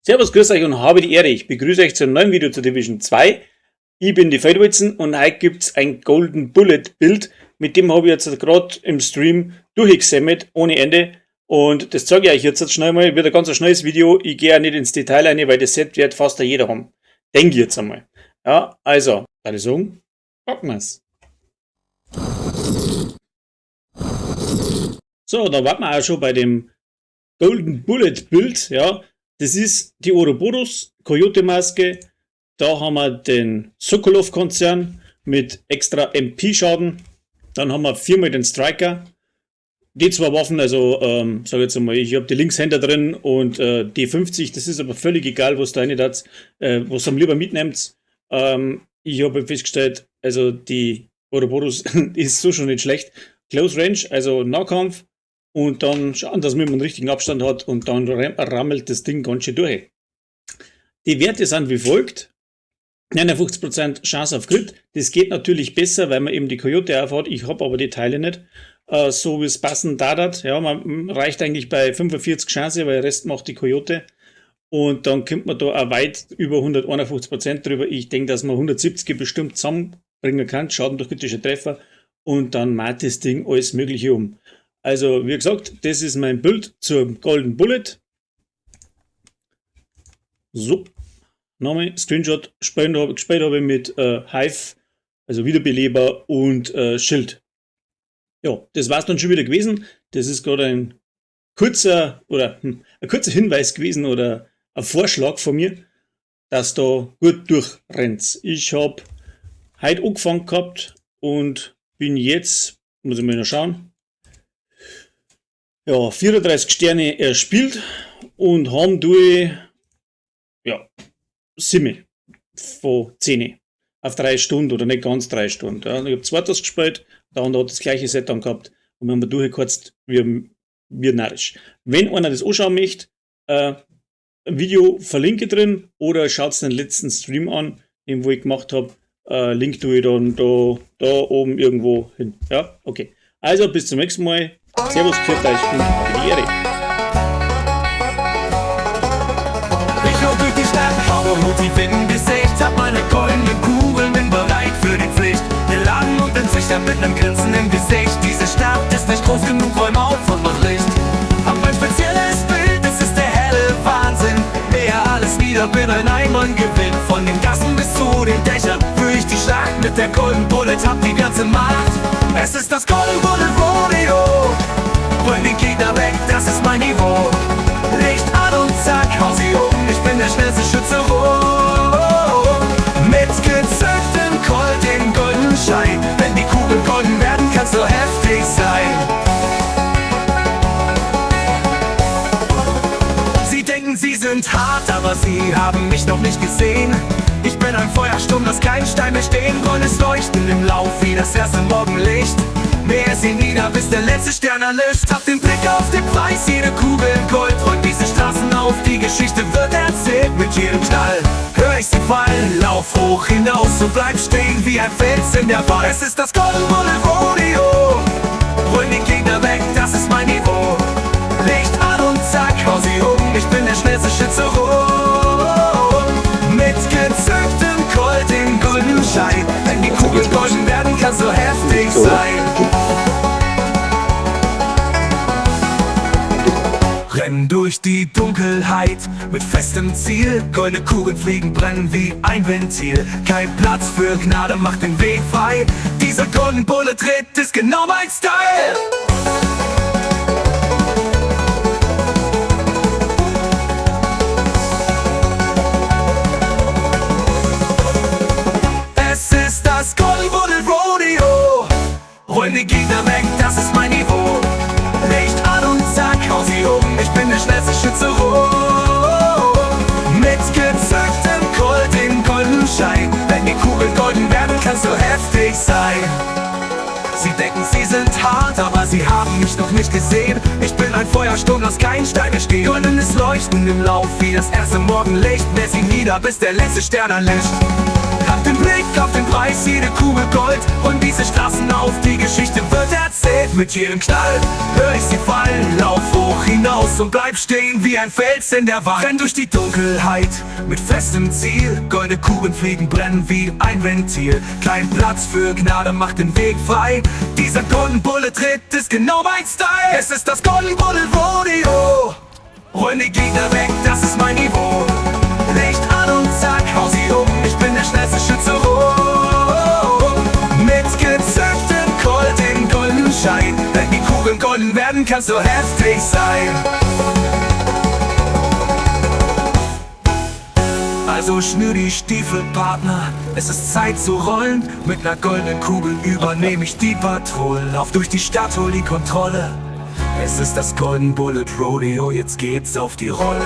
Servus, grüß euch und habe die Ehre. Ich begrüße euch zu einem neuen Video zur Division 2. Ich bin die Feldwitzen und heute gibt es ein Golden Bullet Bild. Mit dem habe ich jetzt gerade im Stream durchgesammelt, ohne Ende. Und das zeige ich euch jetzt schnell mal. Wird ein ganz schnelles Video. Ich gehe auch nicht ins Detail rein, weil das Set wird fast jeder haben. Denke ich jetzt einmal. Ja, also, würde ich sagen, packen wir es. So, da warten wir auch schon bei dem Golden Bullet Bild, ja. Das ist die Ouroboros Coyote-Maske. Da haben wir den Sokolov-Konzern mit extra MP-Schaden. Dann haben wir viermal den Striker. Die zwei Waffen, also sag jetzt einmal, ich habe die Linkshänder drin und die 50, das ist aber völlig egal, was da rein hat, was am lieber mitnehmt. Ich habe festgestellt, also die Ouroboros ist so schon nicht schlecht. Close Range, also Nahkampf. Und dann schauen, dass man einen richtigen Abstand hat und dann rammelt das Ding ganz schön durch. Die Werte sind wie folgt. 59% Chance auf Crit. Das geht natürlich besser, weil man eben die Coyote aufhat. Ich habe aber die Teile nicht. So wie es passend da hat. Ja, man reicht eigentlich bei 45 Chance, weil der Rest macht die Coyote. Und dann kommt man da auch weit über 151% drüber. Ich denke, dass man 170 bestimmt zusammenbringen kann. Schaden durch kritische Treffer. Und dann macht das Ding alles Mögliche um. Also, wie gesagt, das ist mein Bild zum Golden Bullet. So, Name, Screenshot, gespielt habe ich mit Hive, also Wiederbeleber und Schild. Ja, das war es dann schon wieder gewesen. Das ist gerade ein kurzer Hinweis gewesen oder ein Vorschlag von mir, dass da gut durchrennt. Ich habe heute angefangen gehabt und bin jetzt, muss ich mal noch schauen, ja, 34 Sterne erspielt und haben durch, ja, 7 von 10 auf 3 Stunden oder nicht ganz 3 Stunden. Ja. Ich habe zweites gespielt, der andere hat das gleiche Set dann gehabt und wir haben durchgekürzt wie narrisch. Wenn einer das anschauen möchte, ein Video verlinke drin oder schaut den letzten Stream an, den wo ich gemacht habe. Link tue ich dann da oben irgendwo hin. Ja, okay. Also bis zum nächsten Mal. Servus, pfiat euch und die Ehre. Ich lauf durch die Stadt, habe Motiv im Gesicht, hab meine goldenen Kugeln, bin bereit für die Pflicht. Den Laden und den Züchter mit nem Grinsen im Gesicht. Diese Stadt ist nicht groß genug, räum auf und mach Licht. Hab ein spezielles Bild, das ist der helle Wahnsinn. Mehr alles wieder, bin ein Einmann-Gewinn. Von den Gassen bis zu den Dächern führ ich die Schlacht mit der Golden Bullet, hab die ganze Macht. Es ist das Golden Bullet Rodeo. Bring den Gegner weg, das ist mein Niveau. Licht an und zack, hau sie um. Ich bin der schnellste Schütze rot. Mit gezücktem Colt den goldenen Schein. Wenn die Kugeln golden werden, kann's so heftig sein. Sie denken, sie sind hart, aber sie haben mich noch nicht gesehen. Ich bin ein Feuersturm, das kein Stein mehr stehen. Goldenes Leuchten im Lauf wie das erste Morgenlicht. Mehr sie nieder, bis der letzte Stern erlischt. Hab den Blick auf den Preis, jede Kugel in Gold. Räumt diese Straßen auf, die Geschichte wird erzählt mit jedem Knall. Hör ich sie fallen, lauf hoch hinaus und bleib stehen wie ein Fels in der Wald. Es ist das Golden Bullet Rodeo. Räum den Gegner weg, das ist mein Niveau. Licht an und zack, hau sie um. Ich bin der schnellste Schütze rot. Mit gezücktem Colt den goldenen Schein. Wenn die Kugeln golden werden, kann so heftig sein. Renn durch die Dunkelheit mit festem Ziel. Goldene Kugeln fliegen, brennen wie ein Ventil. Kein Platz für Gnade, macht den Weg frei. Dieser Golden Bullet Ritt ist genau mein Style. Es ist das Golden Bullet Rodeo. Räum den Gegner weg, das ist mein Niveau. Licht an und zack, hau sie um. Ich bin der schnellste Schütze rot. Mit gezücktem Colt den goldenen Schein. Wenn die Kugeln golden werden, kann's so heftig sein. Sie denken, sie sind hart, aber sie haben mich noch nicht gesehen. Ich bin ein Feuersturm, das kein Stein mehr steht. Goldenes Leuchten im Lauf wie das erste Morgenlicht. Mehr sie nieder, bis der letzte Stern erlischt. Hab den Blick auf den Preis, jede Kugel Gold. Und diese Straßen auf, die Geschichte wird erzählt Mit jedem Knall hör ich sie fallen, lauf hoch hinaus und bleib stehen wie ein Fels in der Wand. Renn durch die Dunkelheit mit festem Ziel, goldene Kugeln fliegen, brennen wie ein Ventil. Kein Platz für Gnade macht den Weg frei, dieser Golden Bullet Ritt ist genau mein Style. Es ist das Golden Bullet Rodeo, rollen die Gegner weg, das ist mein Niveau. Licht an und zack, hau sie um, ich bin der schnellste Schütze rum. Mit gezücktem Colt den goldenen Schein, wenn die Kugeln golden werden, kannst du heftig sein. Also schnür die Stiefel, Partner, es ist Zeit zu rollen. Mit ner goldenen Kugel übernehme ich die Patrouille. Lauf durch die Stadt, hol die Kontrolle. Es ist das Golden Bullet Rodeo, jetzt geht's auf die Rolle.